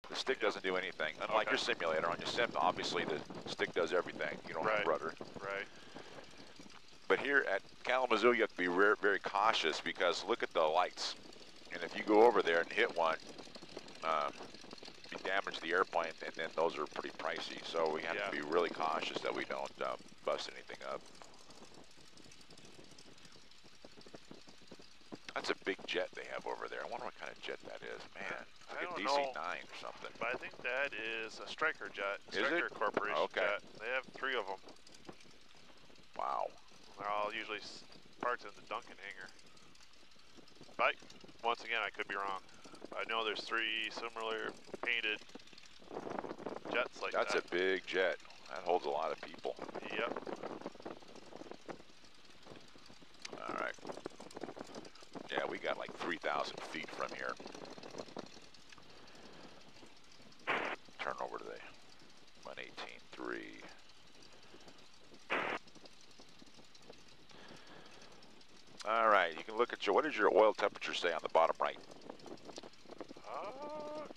The stick doesn't do anything. Unlike your simulator, on your sim, obviously the stick does everything. You don't have rudder. Right. But here at Kalamazoo, you have to be very cautious because look at the lights. And if you go over there and hit one, you damage the airplane, and then those are pretty pricey. So we have to be really cautious that we don't bust anything up. That's a big jet they have over there. I wonder what kind of jet that is. Man, it's like a DC-9 or something. But I think that is a Stryker jet. Is Stryker it? Corporation jet. They have 3 of them. Wow. They're all usually parts in the Duncan hangar. But once again, I could be wrong. I know there's 3 similar painted jets like that. That's a big jet. That holds a lot of people. Yep. All right. Yeah, we got like 3,000 feet from here. Turn over to the 118.3. All right, you can look at what does your oil temperature say on the bottom right?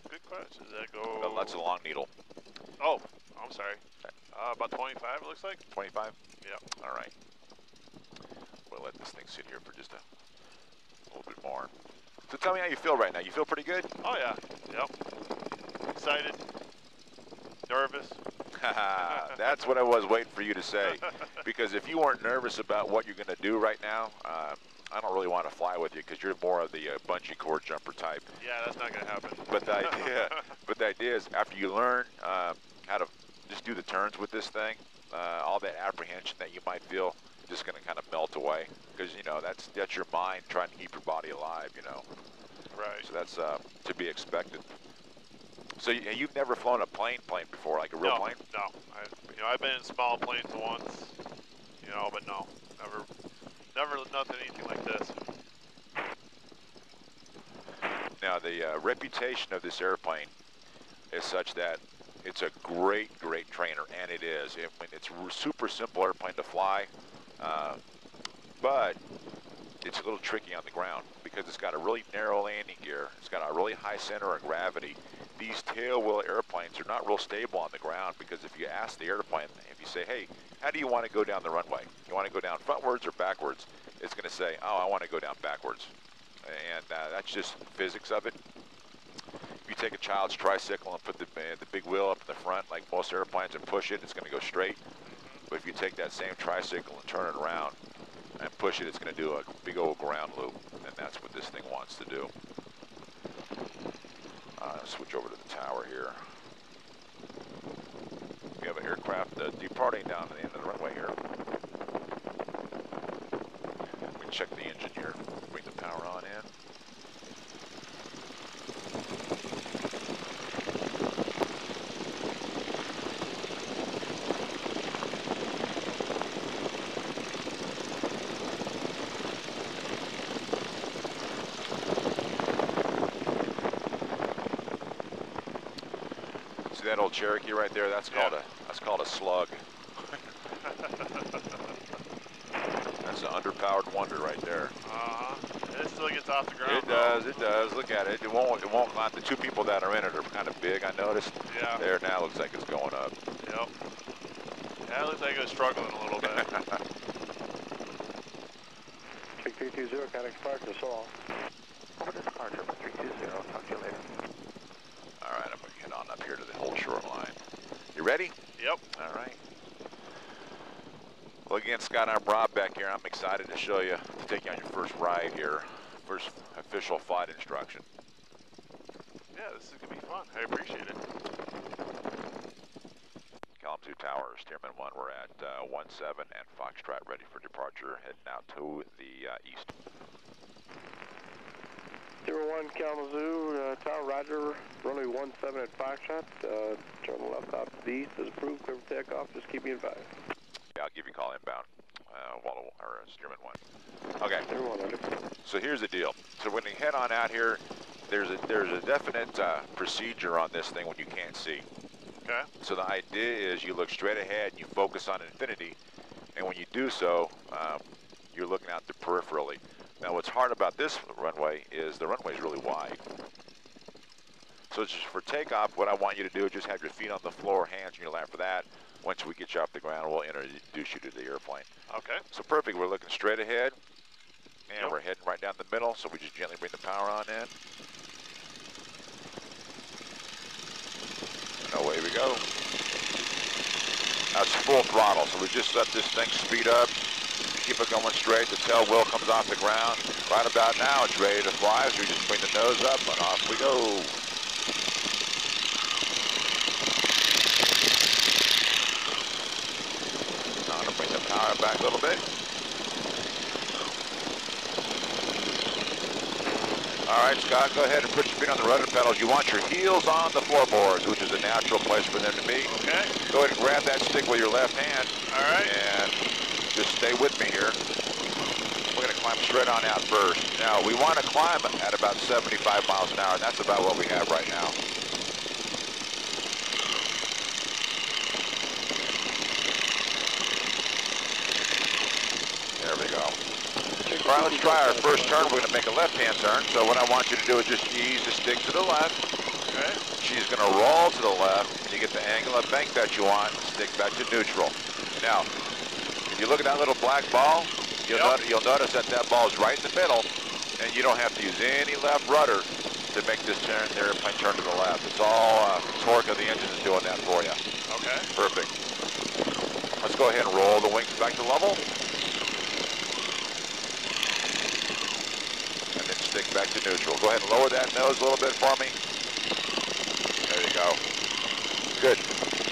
Good question. Does that go? Well, that's a long needle. Oh, I'm sorry. About 25, it looks like. 25? Yeah. All right. We'll let this thing sit here for just a little bit more. So tell me how you feel right now. You feel pretty good? Oh, yeah. Yep. Excited. Nervous. That's what I was waiting for you to say. Because if you weren't nervous about what you're going to do right now, I don't really want to fly with you because you're more of the bungee cord jumper type. Yeah, that's not going to happen. But the idea is after you learn how to just do the turns with this thing, all that apprehension that you might feel just going to kind of melt away because you know that's your mind trying to keep your body alive, you know. Right. So that's to be expected. So you've never flown a plane before, like a real plane? No. I've been in small planes once, but no, never nothing anything like this. Now the reputation of this airplane is such that it's a great trainer, and it is. It's a super simple airplane to fly, but it's a little tricky on the ground because it's got a really narrow landing gear. It's got a really high center of gravity. These tailwheel airplanes are not real stable on the ground because if you ask the airplane, if you say, hey, how do you want to go down the runway? You want to go down frontwards or backwards? It's going to say, oh, I want to go down backwards. And that's just physics of it. If you take a child's tricycle and put the big wheel up in the front, like most airplanes, and push it, it's going to go straight. But if you take that same tricycle and turn it around and push it, it's going to do a big old ground loop. And that's what this thing wants to do. Switch over to the tower here. We have an aircraft departing down to the end of the runway here. We check the engine here. Bring the power on in. See that old Cherokee right there? That's called a slug. That's an underpowered wonder right there. It still gets off the ground. It does. It does. Look at it. It won't. The 2 people that are in it are kind of big. I noticed. Yeah. There now looks like it's going up. Yep. Yeah, it looks like it's struggling a little bit. 6320, contact departure, so all. Over to departure, 320. Talk to you later. All right, I'm going to head on up here to the whole shoreline. You ready? Yep. All right. Well, again, Scott, I'm Rob back here. I'm excited to show you, to take you on your first ride here, first official flight instruction. Yeah, this is going to be fun. I appreciate it. Kalamazoo Tower, Stearman 1, we're at 17 and Foxtrot ready for departure, heading out to the east. 01 Kalamazoo, Tower, roger, runway 17 at Foxtrot, turn left out to the east is approved, clear for takeoff, just keep me advised. Yeah, I'll give you a call inbound, Waldo, or Stearman 1. Okay. Stearman 1. So here's the deal. So when you head on out here, there's a definite procedure on this thing when you can't see. Okay. So the idea is you look straight ahead and you focus on infinity, and when you do so, you're looking out the peripherally. Now what's hard about this runway is the runway is really wide. So just for takeoff, what I want you to do is just have your feet on the floor, hands on your lap for that. Once we get you off the ground, we'll introduce you to the airplane. Okay. So perfect, we're looking straight ahead, and Yep. we're heading right down the middle, so we just gently bring the power on in. And away we go. That's full throttle, so we just let this thing speed up, keep it going straight. The tail wheel comes off the ground. Right about now, it's ready to fly, so we just bring the nose up, and off we go. Now to bring the power back a little bit. All right, Scott, go ahead and put your feet on the rudder pedals. You want your heels on the floorboards, which is a natural place for them to be. Okay. Go ahead and grab that stick with your left hand. All right. And just stay with me here. We're going to climb straight on out first. Now, we want to climb at about 75 miles an hour, and that's about what we have right now. There we go. All right, let's try our first turn. We're going to make a left-hand turn. So what I want you to do is just ease the stick to the left. Okay. She's going to roll to the left. You get the angle of bank that you want. Stick back to neutral. Now, if you look at that little black ball, you'll notice that that ball is right in the middle, and you don't have to use any left rudder to make this turn, the airplane turn to the left. It's all torque of the engine is doing that for you. Okay. Perfect. Let's go ahead and roll the wings back to level. And then stick back to neutral. Go ahead and lower that nose a little bit for me. There you go. Good.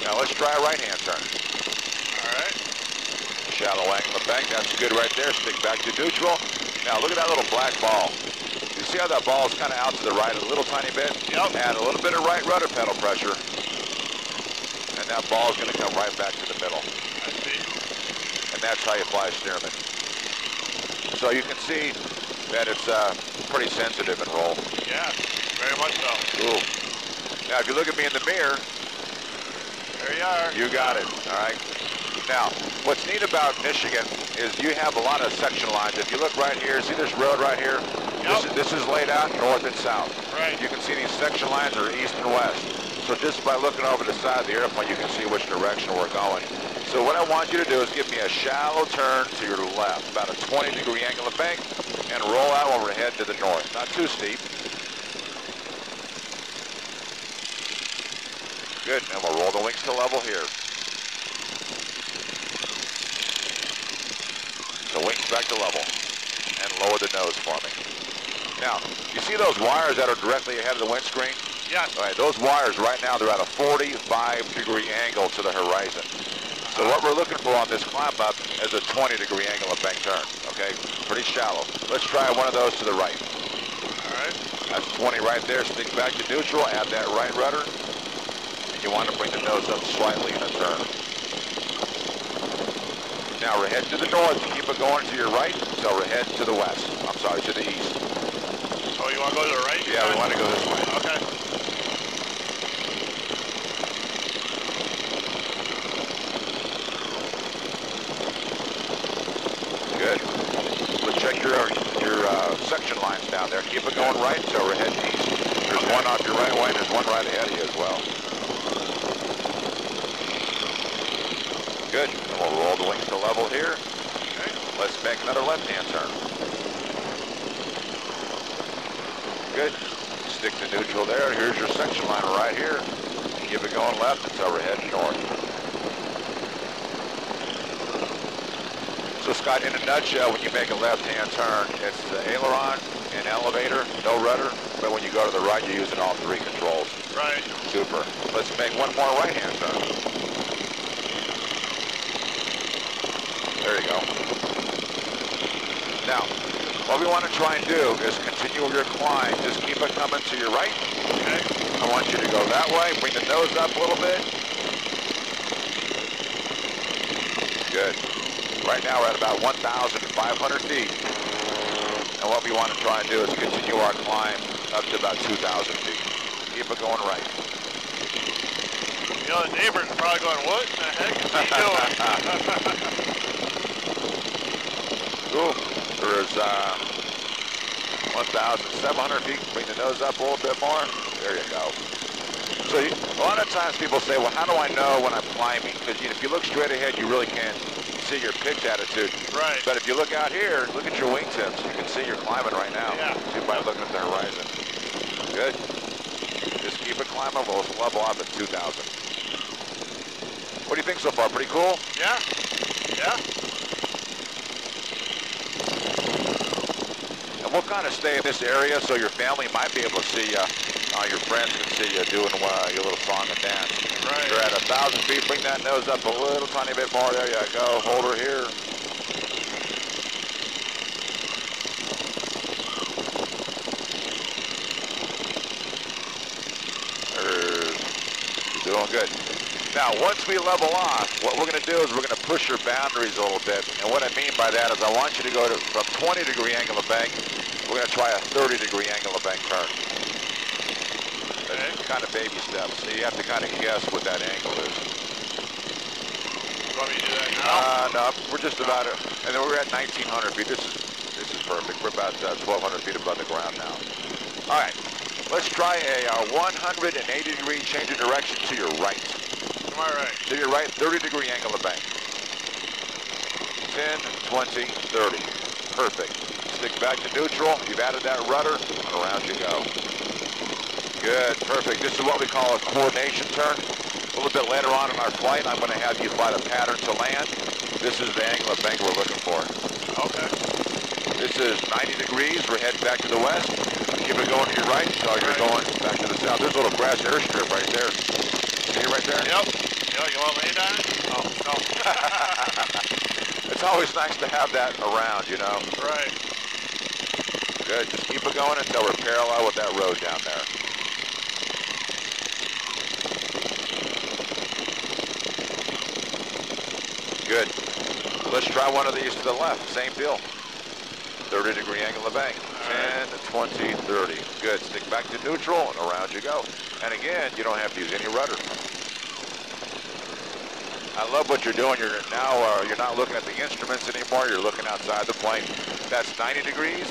Now let's try a right-hand turn. All right. Shallow angle of bank, that's good right there. Stick back to neutral. Now look at that little black ball. You see how that ball is kind of out to the right a little tiny bit? Yep. Add a little bit of right rudder pedal pressure. And that ball is going to come right back to the middle. I see. And that's how you fly Stearman. So you can see that it's pretty sensitive and roll. Yeah, very much so. Cool. Now if you look at me in the mirror, There you are. you got it, all right? Now, what's neat about Michigan is you have a lot of section lines. If you look right here, see this road right here? Yep. This is laid out north and south. Right. You can see these section lines are east and west. So just by looking over the side of the airplane, you can see which direction we're going. So what I want you to do is give me a shallow turn to your left, about a 20-degree angle of bank, and roll out while we're heading to the north. Not too steep. Good, and we'll roll the wings to level here. So wings back to level, and lower the nose for me. Now, you see those wires that are directly ahead of the windscreen? Yes. All right, those wires right now, they're at a 45-degree angle to the horizon. So what we're looking for on this climb up is a 20-degree angle of bank turn, okay? Pretty shallow. Let's try one of those to the right. All right. That's 20 right there. Stick back to neutral, add that right rudder. And you want to bring the nose up slightly in a turn. Now we're heading to the north. Keep it going to your right, so we're heading to the west. I'm sorry, to the east. Oh, you want to go to the right? Yeah, we want to go this way. Okay. Good. Let's check your section lines down there. Keep it going right, so we're heading east. There's one off your right way, and there's one right ahead of you as well. Good. And we'll roll the wings to level here. Okay. Let's make another left-hand turn. Good. Stick to neutral there. Here's your section line right here. Keep it going left until we're heading north. So Scott, in a nutshell, when you make a left-hand turn, it's the aileron and elevator, no rudder, but when you go to the right, you're using all three controls. Right. Super. Let's make one more right-hand turn. There you go. Now, what we want to try and do is continue your climb. Just keep it coming to your right. Okay. I want you to go that way. Bring the nose up a little bit. Good. Right now we're at about 1,500 feet. And what we want to try and do is continue our climb up to about 2,000 feet. Keep it going right. You know, the neighbors are probably going, what in the heck is he doing? Cool. There's 1,700 feet. Bring the nose up a little bit more. There you go. So a lot of times people say, well, how do I know when I'm climbing? Because if you look straight ahead, you really can't see your pitch attitude. Right. But if you look out here, look at your wingtips. You can see you're climbing right now. Yeah. See by looking at the horizon. Good. Just keep it climbing. We'll level off at 2,000. What do you think so far? Pretty cool? Yeah. Yeah. And we'll kind of stay in this area so your family might be able to see you. Your friends can see you doing your little song and dance. Right. You're at 1,000 feet. Bring that nose up a little tiny bit more. There you go. Hold her here. You're doing good. Now, once we level off, what we're going to do is we're going to push your boundaries a little bit. And what I mean by that is I want you to go to from 20-degree angle of bank. We're going to try a 30-degree angle of bank turn. That's kind of baby steps. So you have to kind of guess what that angle is. You want me to do that now? No, we're just about it. And then we're at 1,900 feet. This is perfect. We're about 1,200 feet above the ground now. All right. Let's try a 180-degree change of direction to your right. To my right. To your right, 30-degree angle of bank. 10, 20, 30. Perfect. Stick back to neutral. You've added that rudder, and around you go. Good, perfect. This is what we call a coordination turn. A little bit later on in our flight, I'm going to have you fly the pattern to land. This is the angle of bank we're looking for. Okay. This is 90 degrees. We're heading back to the west. Keep it going to your right until you're going back to the south. There's a little grass airstrip right there. See it right there? Yep. You want to land on it? Oh, no. It's always nice to have that around, you know. Right. Good. Just keep it going until we're parallel with that road down there. Good. Let's try one of these to the left. Same deal. 30-degree angle of bank. 10, 20, 30. Good. Stick back to neutral and around you go. And again, you don't have to use any rudder. I love what you're doing. You're not looking at the instruments anymore. You're looking outside the plane. That's 90 degrees.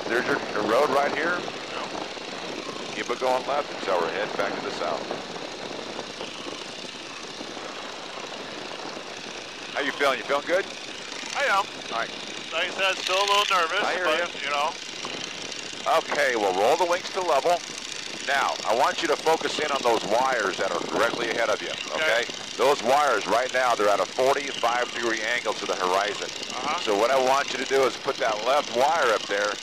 There's your road right here. Keep it going left until we're heading back to the south. How you feeling? You feeling good? I am. All right. Like I said, still a little nervous. I hear but, you. know. Okay, we'll roll the wings to level. Now, I want you to focus in on those wires that are directly ahead of you, okay? Those wires right now, they're at a 45-degree angle to the horizon. So what I want you to do is put that left wire up there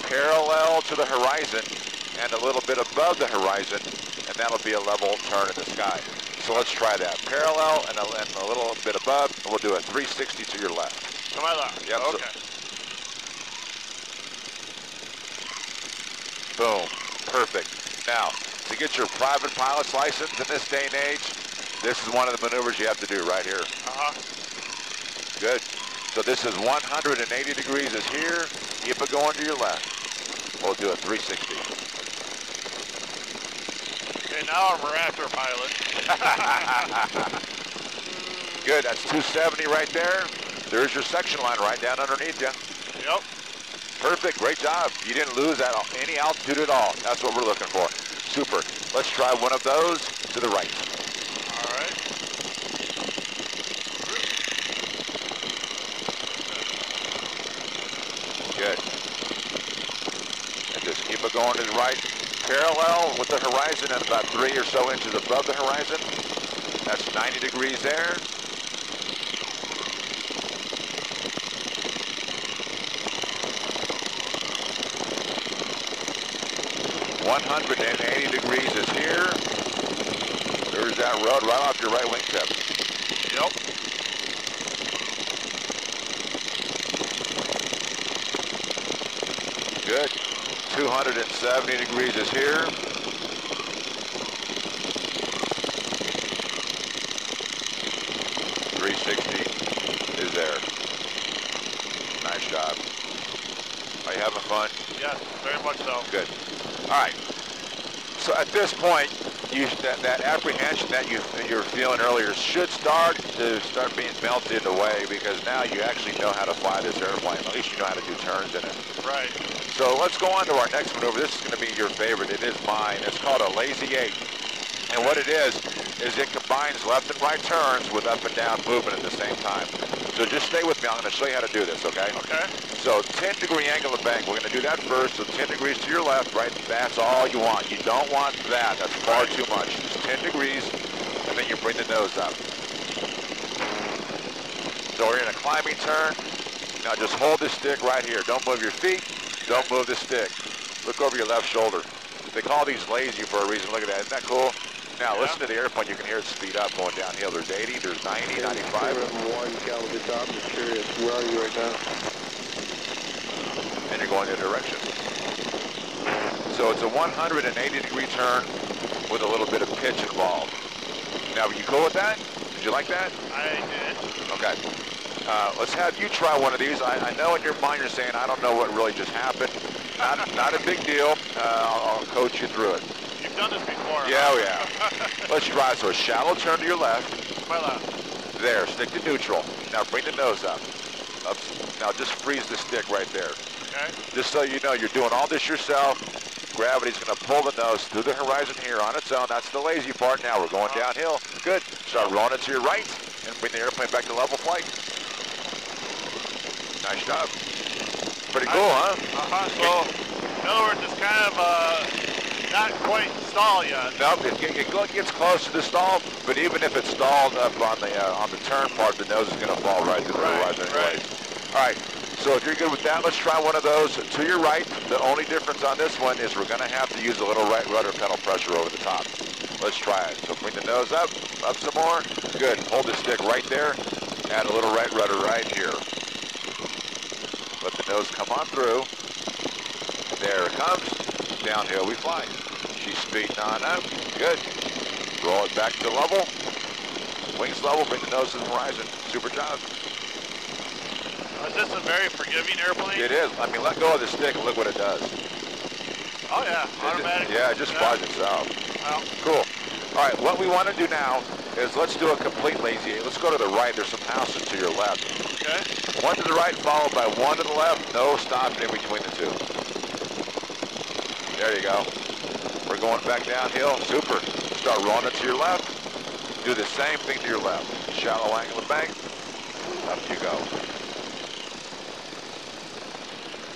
parallel to the horizon and a little bit above the horizon, and that'll be a level turn in the sky. So let's try that. Parallel and a little bit above, and we'll do a 360 to your left. To my left. Yep. Okay. Boom. Perfect. Now, to get your private pilot's license in this day and age, this is one of the maneuvers you have to do right here. Good. So this is 180 degrees is here. Keep it going to your left. We'll do a 360. Okay, now I'm a Raptor pilot. Good. That's 270 right there. There's your section line right down underneath you. Yep. Perfect. Great job. You didn't lose any altitude at all. That's what we're looking for. Super. Let's try one of those to the right. All right. Good. And just keep it going to the right. Parallel with the horizon and about 3 or so inches above the horizon. That's 90 degrees there. .180 degrees is here. There's that road right off your right wingtip. Yep. Good. 270 degrees is here. .360 is there. Nice job. Are you having fun? Yes, very much so. Good. All right. So at this point, that apprehension that you were feeling earlier should start being melted away, because now you actually know how to fly this airplane. At least you know how to do turns in it. Right. So let's go on to our next maneuver. This is going to be your favorite. It is mine. It's called a lazy 8. And what it is it combines left and right turns with up and down movement at the same time. So just stay with me. I'm going to show you how to do this, okay? Okay. So 10-degree angle of bank. We're going to do that first. So 10 degrees to your left, right? That's all you want. You don't want that. That's far too much. Just 10 degrees, and then you bring the nose up. So we're in a climbing turn. Now just hold this stick right here. Don't move your feet. Don't move the stick. Look over your left shoulder. They call these lazy for a reason. Look at that. Isn't that cool? Now listen to the airplane. You can hear it speed up going downhill. There's 80, there's 90, 95. 1 Kalamazoo top. I'm just curious, where are you right now? And you're going in a direction. So it's a 180-degree turn with a little bit of pitch involved. Now, are you cool with that? Did you like that? I did. Okay. Let's have you try one of these. I know in your mind you're saying, I don't know what really just happened. Not a big deal. I'll coach you through it. You've done this before. Yeah, oh yeah. Let's try. So a shallow turn to your left. My left. There, stick to neutral. Now bring the nose up. Up. Now just freeze the stick right there. Okay. Just so you know, you're doing all this yourself. Gravity's going to pull the nose through the horizon here on its own. That's the lazy part. Now we're going downhill. Good. Start rolling it to your right and bring the airplane back to level flight. Nice job. Pretty cool, huh? So, in other words, it's kind of not quite stall yet. Nope, it gets close to the stall, but even if it's stalled up on the turn part, the nose is going to fall right to the horizon anyway. All right, so if you're good with that, let's try one of those to your right. The only difference on this one is we're going to have to use a little right rudder pedal pressure over the top. Let's try it. So bring the nose up some more. Good, hold the stick right there. Add a little right rudder right here. Let the nose come on through. There it comes. Downhill we fly. She's speeding on up. Good. Roll it back to level. Wings level, bring the nose to the horizon. Super job. Is this a very forgiving airplane? It is. I mean, let go of the stick and look what it does. Oh yeah, automatic. It just flies itself. Well. Cool. All right, what we want to do now is let's do a complete lazy 8. Let's go to the right. There's some houses to your left. Okay. One to the right, followed by one to the left. No stopping in between the two. There you go. We're going back downhill. Super. Start rolling it to your left. Do the same thing to your left. Shallow angle of bank. Up you go.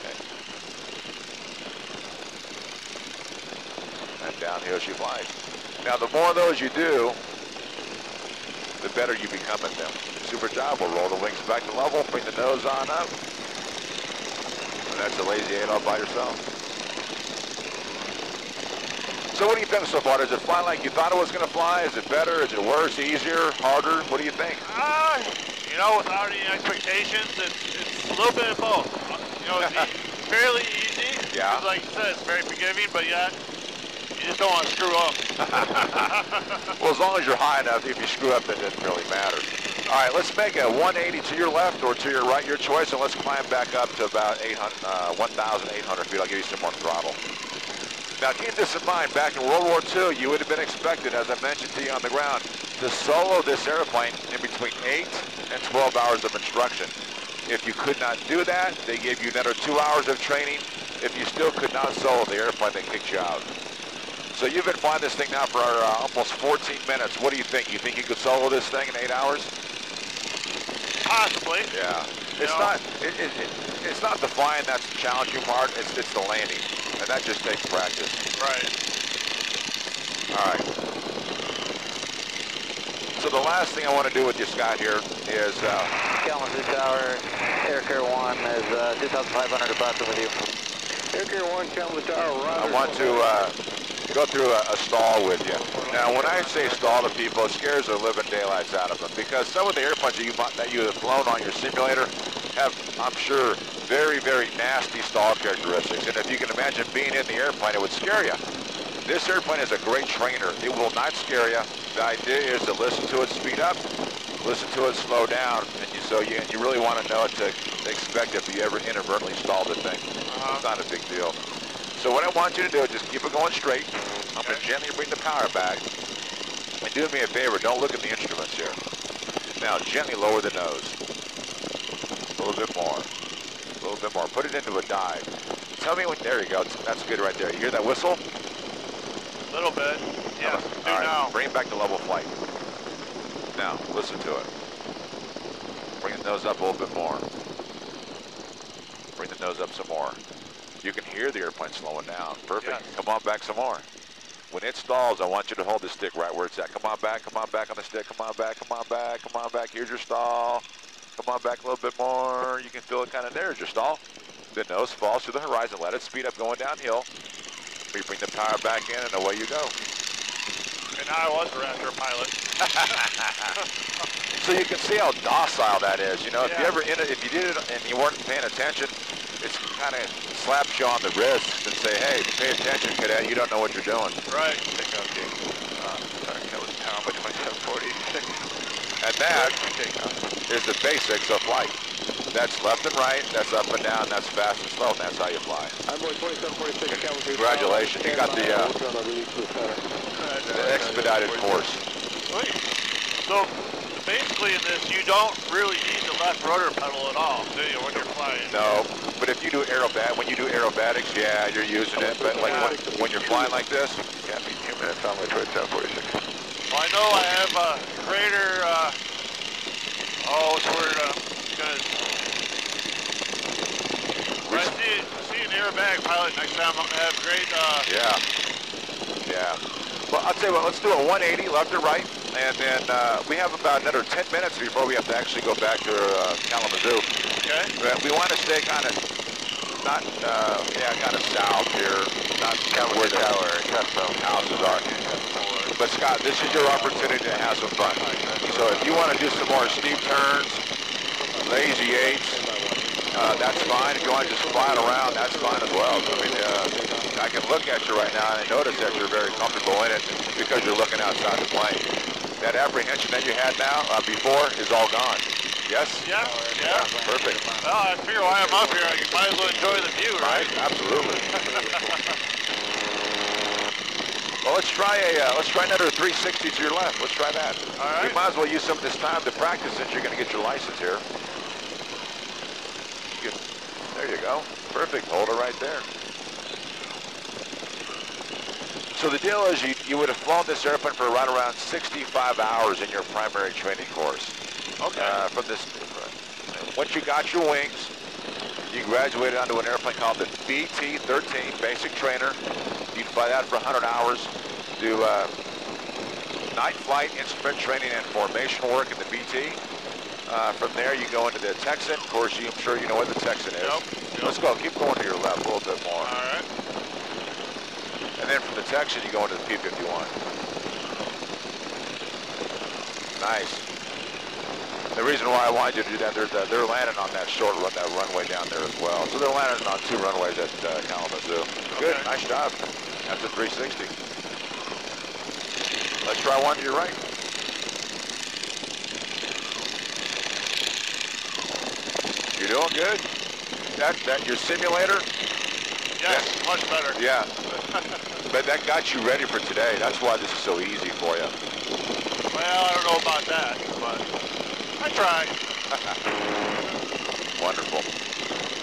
Okay. And downhill she flies. Now, the more of those you do, the better you become at them. Super job. We'll roll the wings back to level. Bring the nose on up. And that's a lazy 8 all by yourself. So what do you think so far? Does it fly like you thought it was going to fly? Is it better? Is it worse? Easier? Harder? What do you think? You know, without any expectations, it's a little bit of both. You know, it's fairly easy. Yeah. Like you said, it's very forgiving, but yet you just don't want to screw up. Well, as long as you're high enough, if you screw up, that doesn't really matter. All right, let's make a 180 to your left or to your right, your choice, and let's climb back up to about 1,800 feet. I'll give you some more throttle. Now, keep this in mind. Back in World War II, you would have been expected, as I mentioned to you on the ground, to solo this airplane in between 8 and 12 hours of instruction. If you could not do that, they gave you another 2 hours of training. If you still could not solo the airplane, they kicked you out. So you've been flying this thing now for almost 14 minutes. What do you think? You think you could solo this thing in 8 hours? Possibly. Yeah. It's not the flying that's the challenging part. It's the landing, and that just takes practice. Right. All right. So the last thing I want to do with you, Scott, here is... Kalamazoo Tower, Air Care 1 is 2,500 about with you. Air Care 1, Kalamazoo Tower, I want to go through a stall with you. Now, when I say stall to people, it scares the living daylights out of them, because some of the airplanes that you have flown on your simulator have, I'm sure, very, very nasty stall characteristics. And if you can imagine being in the airplane, it would scare you. This airplane is a great trainer. It will not scare you. The idea is to listen to it speed up, listen to it slow down, and you really want to know what to expect if you ever inadvertently stall the thing. It's not a big deal. So what I want you to do is just keep it going straight. I'm going to gently bring the power back. And do me a favor, don't look at the instruments here. Now, gently lower the nose. A little bit more. A little bit more. Put it into a dive. Tell me when, there you go. That's good right there. You hear that whistle? A little bit. Yes, do all right, now. bring it back to level flight. Now, listen to it. Bring the nose up a little bit more. Bring the nose up some more. You can hear the airplane slowing down. Perfect. Yes. Come on back some more. When it stalls, I want you to hold the stick right where it's at. Come on back on the stick. Come on back, come on back, come on back. Here's your stall. Come on back a little bit more. You can feel it kind of, there's your stall. The nose falls to the horizon. Let it speed up going downhill. We bring the power back in and away you go. And now I was a Raptor pilot. So you can see how docile that is. You know, Yeah. if you ever if you did it and you weren't paying attention, it's kind of slaps you on the wrist and say, hey, pay attention, cadet. You don't know what you're doing. Right. Sorry, that was power by 2746. And that is the basics of flight. That's left and right, that's up and down, that's fast and slow, and that's how you fly. I'm going 2746, Kalamazoo. Congratulations, you got the expedited course. Wait. So basically in this, you don't really need the left rudder pedal at all, do you, when you're flying? No, but if you do when you do aerobatics, yeah, you're using it. But like when you're flying like this, Got me 2 minutes on my 2746. Well, I know I have a greater, what's the word, when I see an aerobatic pilot next time, I'm gonna have great, yeah. Well, I'll tell you what, let's do a 180 left or right, and then we have about another 10 minutes before we have to actually go back to Kalamazoo. okay? We want to stay kind of, not, kind of south here, not where the houses are. But Scott, this is your opportunity to have some fun. So if you want to do some more steep turns, lazy eights, that's fine. If you want to just fly it around, that's fine as well. I mean, I can look at you right now and I notice that you're very comfortable in it because you're looking outside the plane. That apprehension that you had now, before, is all gone. Yes? Yeah. Perfect. Well, I figure while I'm up here, I might as well enjoy the view, right? Absolutely. Well, let's try another 360 to your left. Let's try that. All right. We might as well use some of this time to practice since you're going to get your license here. Good. There you go. Perfect. Hold it right there. So the deal is you would have flown this airplane for right around 65 hours in your primary training course. Okay. From this, once you got your wings, you graduated onto an airplane called the BT-13 Basic Trainer. You'd fly that for 100 hours, do night flight, instrument training, and formation work in the BT. From there, you go into the Texan. Of course, I'm sure you know what the Texan is. Yep. Let's go. Keep going to your left a little bit more. All right. And then from the Texan, you go into the P-51. Nice. The reason why I wanted you to do that, they're landing on that short run, that runway down there as well. So they're landing on 2 runways at Kalamazoo. Good, Okay. nice job. That's a 360. Let's try one to your right. You're doing good. That your simulator? Yes, much better. Yeah. But that got you ready for today. That's why this is so easy for you. Well, I don't know about that, but I tried. Wonderful.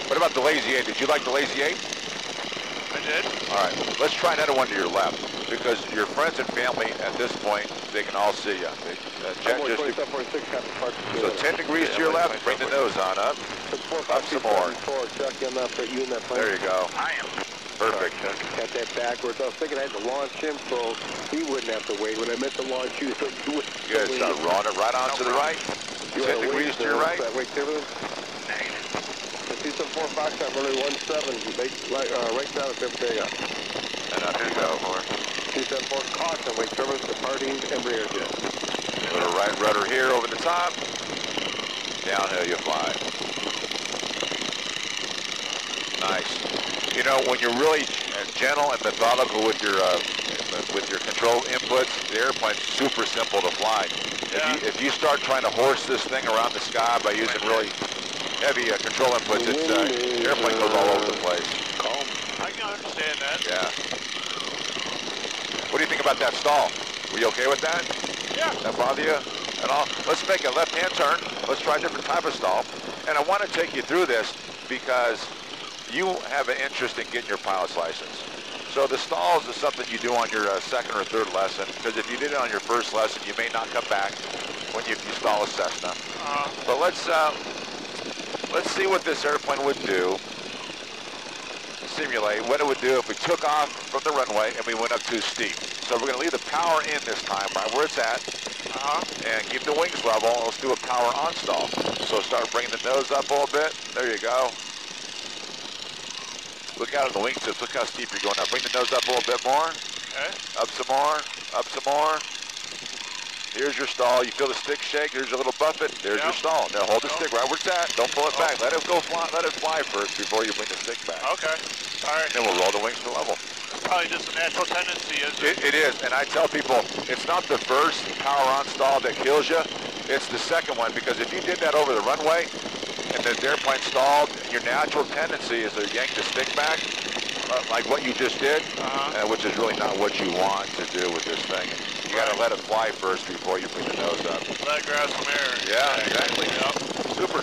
What about the Lazy 8? Did you like the Lazy 8? I did. All right, let's try another one to your left, because your friends and family at this point, they can all see you. So 10 degrees to your left, bring the nose on up. Up some more. Chuck, I'm not you in that plane. There you go. I am. Perfect. Got that backwards. I was thinking I had to launch him so he wouldn't have to wait. When I meant to launch you, so you wouldn't have Good, to start wait. rolling it right on to the right. 10 degrees to your right. Wait, Tiverton. C-74 Foxtrot, runway 17, right down at everything up. And up you go. C-74 caution, wait, Tiverton, departing Embraer jet. Put a right rudder here over the top. Downhill you fly. Nice. You know, when you're really gentle and methodical with your control inputs, the airplane's super simple to fly. Yeah. If you start trying to horse this thing around the sky by using really heavy control inputs, the airplane goes all over the place. Calm. I can understand that. Yeah. What do you think about that stall? Were you okay with that? Yeah. That bother you at all? Let's make a left-hand turn. Let's try a different type of stall. And I want to take you through this because you have an interest in getting your pilot's license. So the stalls is something you do on your second or third lesson, because if you did it on your first lesson, you may not come back when you stall a Cessna. But let's see what this airplane would do. Simulate what it would do if we took off from the runway and we went up too steep. So we're going to leave the power in this time, right where it's at, and keep the wings level. Let's do a power on stall. So start bringing the nose up a little bit. There you go. Look out at the wingtips. Look how steep you're going up. Bring the nose up a little bit more. Okay. Up some more. Up some more. Here's your stall. You feel the stick shake. There's your little buffet. There's your stall. Now hold the stick right where it's at. Don't pull it back. Let it go fly. Let it fly first before you bring the stick back. Okay. All right. Then we'll roll the wings to level. It's probably just a natural tendency, isn't it? It is. And I tell people, it's not the first power on stall that kills you. It's the second one, because if you did that over the runway and the airplane stalled, your natural tendency is to yank the stick back, like what you just did, which is really not what you want to do with this thing. You got to let it fly first before you bring the nose up. Let it grab some air. Yeah, exactly. Yep. Super.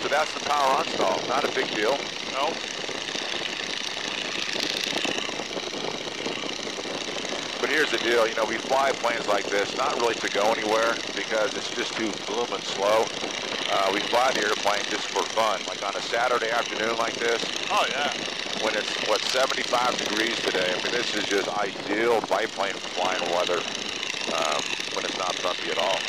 So that's the power on stall. Not a big deal. Nope. But here's the deal, you know, we fly planes like this, not really to go anywhere because it's just too blooming slow. We fly the airplane just for fun, like on a Saturday afternoon like this. Oh, yeah. When it's, 75 degrees today. I mean, this is just ideal biplane flying weather when it's not bumpy at all.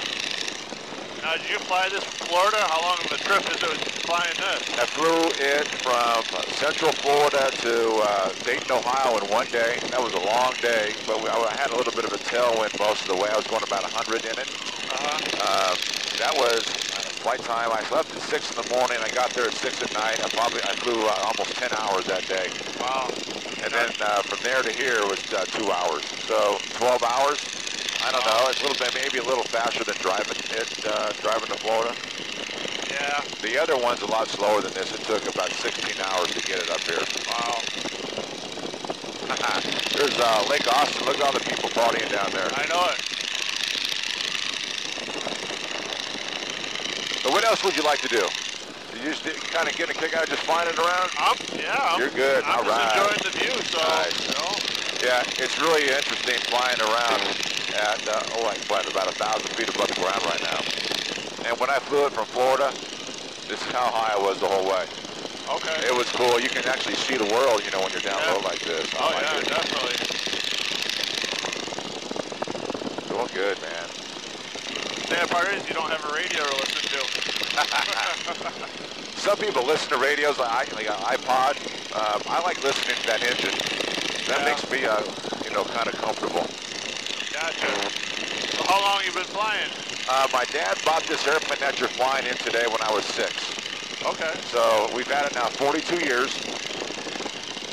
Now, did you fly this from Florida? How long of a trip is it flying this? I flew it from Central Florida to Dayton, Ohio in one day. That was a long day, but I had a little bit of a tailwind most of the way. I was going about 100 in it. That was flight time. I left at 6 in the morning. I got there at 6 at night. I flew almost 10 hours that day. Wow. And then from there to here was 2 hours. So 12 hours. I don't know. It's a little bit, maybe a little faster than driving to Florida. Yeah. The other one's a lot slower than this. It took about 16 hours to get it up here. Wow. There's Lake Austin. Look at all the people partying down there. I know it. So what else would you like to do? Did you just kind of get a kick out of just flying it around? You're good. I'm all right. just enjoying the view, so, nice. you know. Yeah, it's really interesting flying around at, I'm flying about 1,000 feet above the ground right now. And when I flew it from Florida, this is how high I was the whole way. Okay. It was cool. You can actually see the world, you know, when you're down low like this. Oh, yeah, definitely. Doing good, man. The sad part is you don't have a radio to listen to. Some people listen to radios like an iPod. I like listening to that engine. That makes me, you know, kind of comfortable. Gotcha. So how long you been flying? My dad bought this airplane that you're flying in today when I was 6. Okay. So we've had it now 42 years.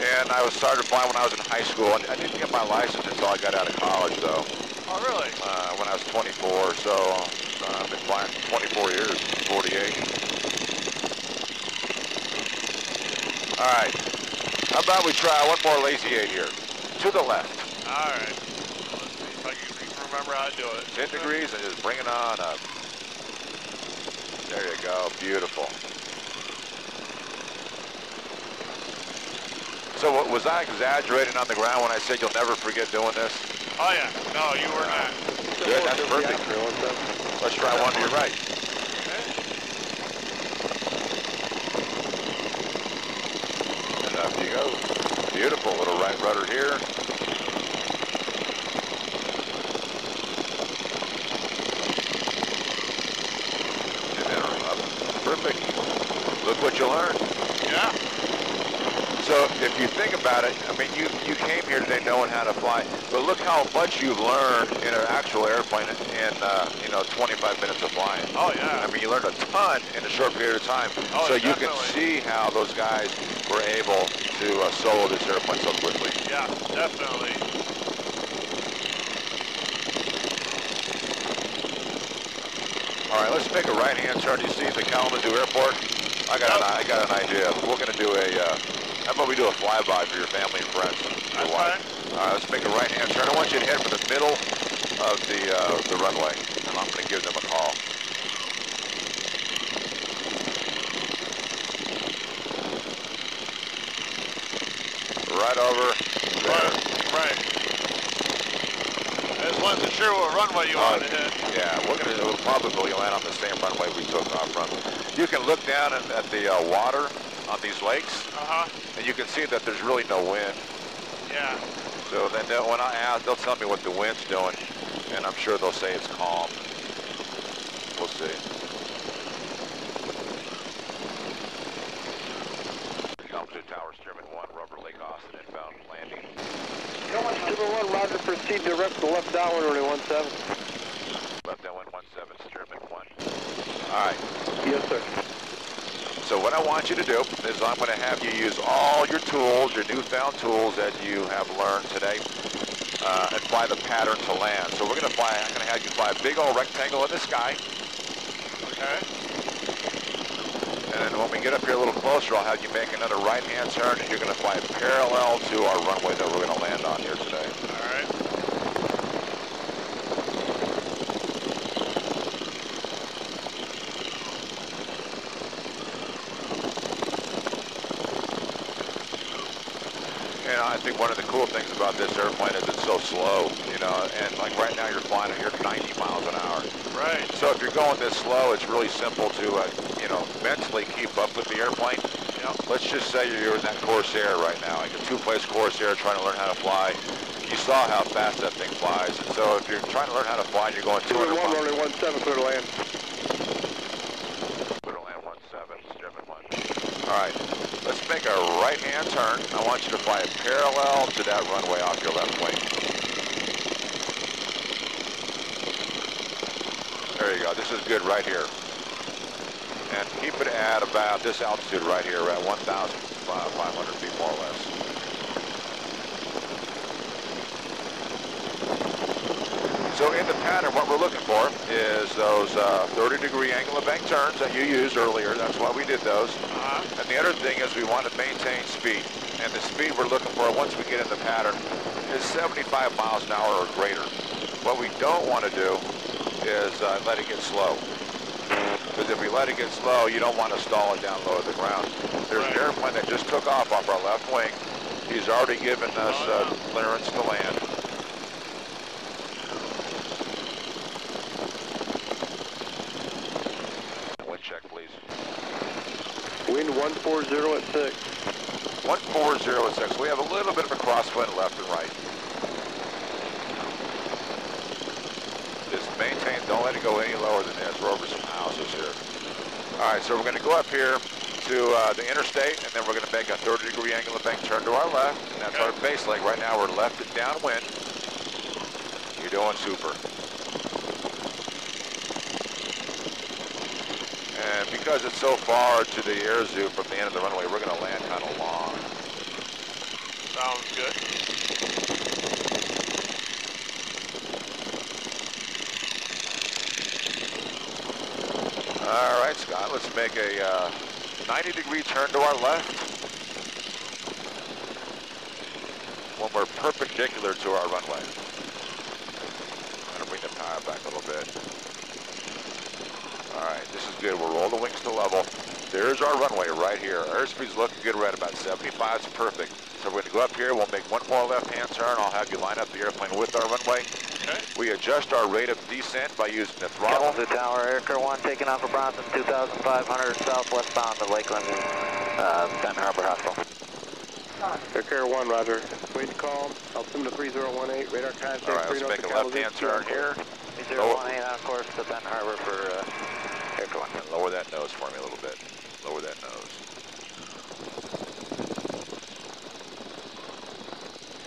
And I started flying when I was in high school. And I didn't get my license until I got out of college, though. Oh, really? When I was 24. So I've been flying 24 years, 48. All right. How about we try one more lazy 8 here? To the left. All right. Let's see if I can remember how to do it. 10 degrees and just bring it on up. There you go. Beautiful. So was I exaggerating on the ground when I said you'll never forget doing this? Oh, yeah. No, you were not. Good. That's perfect. Let's try one to your right. And up you go. Beautiful. Little right rudder here. And then up. Perfect. Look what you learned. Yeah. So if you think about it, I mean, you came here today knowing how to fly, but look how much you've learned in an actual airplane in, you know, 25 minutes of flying. Oh, yeah. I mean, you learned a ton in a short period of time. Oh, so you definitely. can see how those guys were able to solo this airplane so quickly. Yeah, definitely. All right, let's make a right-hand turn. You see the Kalamazoo Airport? I got an idea. We're going to do a How about we do a flyby for your family and friends? That's fine. All right, let's make a right-hand turn. I want you to head for the middle of the runway, and I'm going to give them a call. Right over there. Right. I just wasn't sure what runway you wanted to hit. Yeah, we'll probably land on the same runway we took off from. You can look down at the water on these lakes, and you can see that there's really no wind. Yeah. So then when I ask, they'll tell me what the wind's doing, and I'm sure they'll say it's calm. We'll see. Kalamazoo Tower, Stearman 1, rubber Lake Austin, inbound landing. Stearman 1, roger, proceed direct to left downwind, runway 17. Left downwind 17, Stearman 1. All right. Yes, sir. So what I want you to do is I'm going to have you use all your tools, your newfound tools that you have learned today, and fly the pattern to land. So we're going to fly, I'm going to have you fly a big old rectangle in the sky. Okay. And then when we get up here a little closer, I'll have you make another right-hand turn, and you're going to fly parallel to our runway that we're going to land on here today. All right. And I think one of the cool things about this airplane is it's so slow, you know, and like right now you're flying at 90 miles an hour. Right. So if you're going this slow, it's really simple to, you know, mentally keep up with the airplane. Yep. Let's just say you're in that Corsair right now, like a two-place Corsair trying to learn how to fly. You saw how fast that thing flies, and so if you're trying to learn how to fly and you're going 200 miles. Stearman 1, runway 17, clear to land. Clear to land 17, Stearman 1. All right, let's make a right-hand turn. I want you to fly parallel to that runway off your left wing. There you go. This is good right here. And keep it at about this altitude right here, at 1,500 feet more or less. So in the pattern, what we're looking for is those 30-degree angle of bank turns that you used earlier. That's why we did those. And the other thing is we want to maintain speed. And the speed we're looking for once we get in the pattern is 75 miles an hour or greater. What we don't want to do is let it get slow. Because if we let it get slow, you don't want to stall it down low to the ground. There's an airplane that just took off our left wing. He's already given us clearance to land. Wind check, please. Wind 140 at 6. 140 at 6. We have a little bit of a crosswind left and right. Just maintain, don't let it go any lower than this. We're over some houses here. All right, so we're going to go up here to the interstate, and then we're going to make a 30-degree angle of bank turn to our left, and that's our base leg. Right now we're left and downwind. You're doing super. And because it's so far to the air zoo from the end of the runway, we're going to land kind of long. Sounds good. All right, Scott, let's make a 90-degree turn to our left. When we're perpendicular to our runway. I'm going to bring the power back a little bit. All right, this is good. We'll roll the wings to level. There's our runway right here. Airspeed's looking good. We're at about 75. It's perfect. So we're going to go up here. We'll make one more left-hand turn. I'll have you line up the airplane with our runway. Okay. We adjust our rate of descent by using the throttle. Kalamazoo Tower, Aircar 1 taking off for Bronson, 2,500 southwest bound to Lakeland, Benton Harbor Hospital. Aircar 1, roger. Wait to calm. Altimeter 3018, radar contact. All right, let's make a left-hand turn here. 3018 on course to Benton Harbor for Aircar 1. And lower that nose for me a little bit. Lower that nose.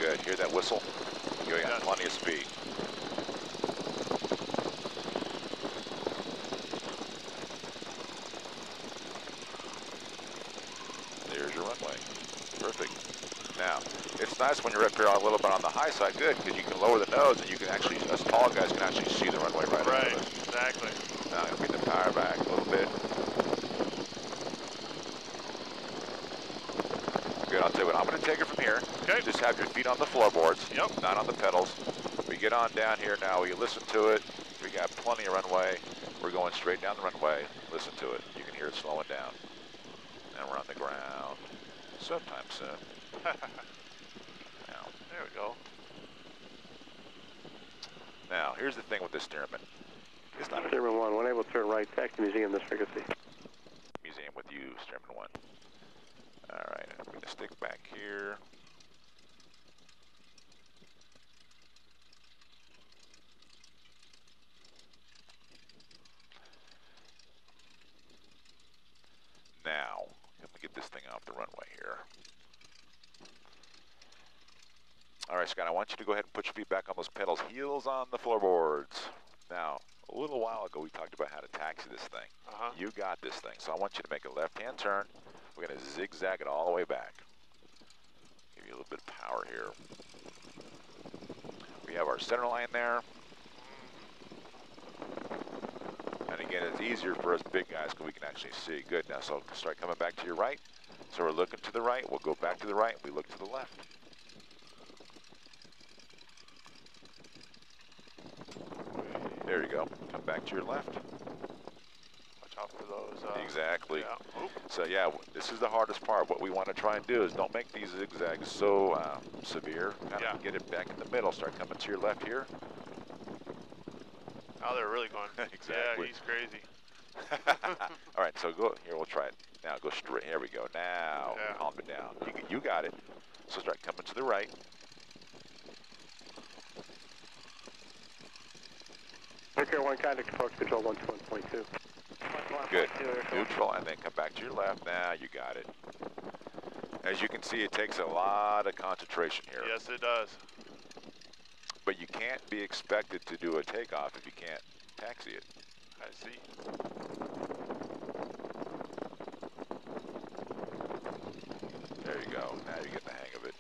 Good. Hear that whistle? You got plenty of speed. There's your runway. Perfect. Now, it's nice when you're up here a little bit on the high side, good, because you can lower the nose and you can actually, us tall guys can actually see the runway right Right, above it. exactly. Now I'm going to bring the power back a little bit. Good, I'll always have your feet on the floorboards, Yep. not on the pedals. We get on down here now, we listen to it. We got plenty of runway. We're going straight down the runway. Listen to it. You can hear it slowing down. And we're on the ground sometime soon. Now, There we go. now, here's the thing with this Stearman. It's not a Stearman 1, unable to turn right, taxi museum this frequency. museum with you, Stearman 1. All right, I'm going to stick back here. Now, let me get this thing off the runway here. All right, Scott, I want you to go ahead and put your feet back on those pedals, heels on the floorboards. Now, a little while ago, we talked about how to taxi this thing. You got this thing, so I want you to make a left-hand turn. We're going to zigzag it all the way back. Give you a little bit of power here. We have our center line there. And again, it's easier for us big guys because we can actually see. Good, now, so start coming back to your right. So we're looking to the right, we'll go back to the right, we look to the left. There you go, come back to your left. Watch out for those. Exactly. Yeah. Oop. So yeah, this is the hardest part. What we want to try and do is don't make these zigzags so severe. Kind of get it back in the middle, start coming to your left here. Now they're really going. Exactly. Yeah, he's crazy. All right, so go here. We'll try it. Now go straight. Here we go. Now calm it down. You got it. So start coming to the right. Air 1, contact approach control 121.2. Good. Neutral, and then come back to your left. Now you got it. As you can see, it takes a lot of concentration here. Yes, it does. But you can't be expected to do a takeoff if you can't taxi it. I see. There you go. Now you get the hang of it.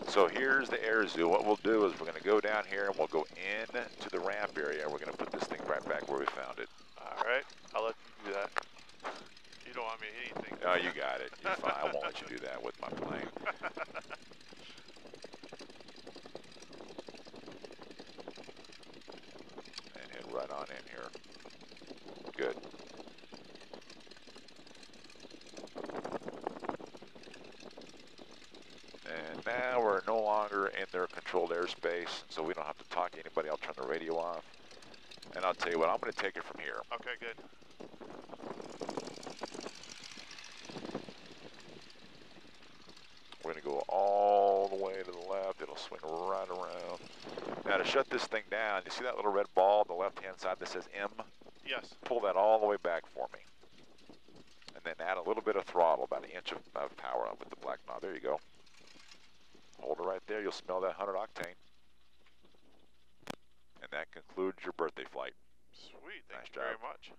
So here's the air zoo. What we'll do is we're going to go down here and we'll go in to the ramp area. We're going to put this thing right back where we found it. All right. I'll let you do that. You don't want me to hit anything. Oh, you got it. You're fine. I won't let you do that with my plane. And head right on in here. Good. And now we're no longer in their controlled airspace, so we don't have to talk to anybody. I'll turn the radio off. And I'll tell you what, I'm going to take it from here. Okay, good. We're going to go all the way to the left. It'll swing right around. Now to shut this thing down, you see that little red ball on the left-hand side that says M? Yes. Pull that all the way back for me. And then add a little bit of throttle, about an inch of power up with the black knob. There you go. Hold it right there. You'll smell that 100 octane. And that concludes your birthday flight. Sweet. Thank Nice you very job. much.